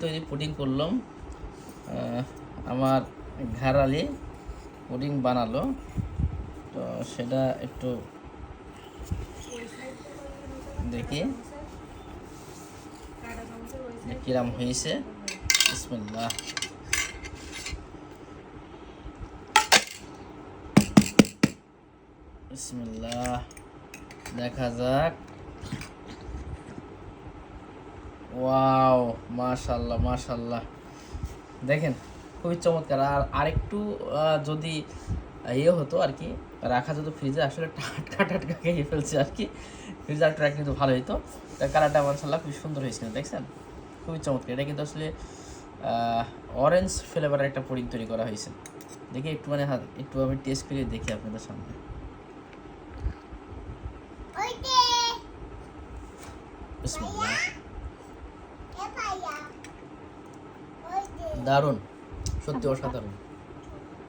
তৈরি পুডিং করলাম। আমার ঘাড়ালি পুডিং বানালো, তো সেটা একটু দেখি কিরাম হয়েছে। বিসমিল্লাহ। বিসমিল্লাহ, দেখা যাক। ওয়াও, মাশাল্লাহ মাশাল্লাহ, দেখেন খুবই চমৎকার। আর আরেকটু যদি ইয়ে হতো আর কি, রাখা যেত ফ্রিজে, আসলে টাটকা টাটকা খেয়ে ফেলছে আর কি। ফ্রিজে আরেকটু রাখলে কিন্তু ভালো হতো। তার কালারটা মাশাল্লাহ খুবই সুন্দর হয়েছিল, দেখছেন খুবই চমৎকার। এটা কিন্তু আসলে অরেঞ্জ ফ্লেভারের একটা পুডিং তৈরি করা হয়েছে। দেখি একটু মানে একটু আমি টেস্ট করে দেখি আপনাদের সামনে। দারুণ, সত্যি অসাধারণ।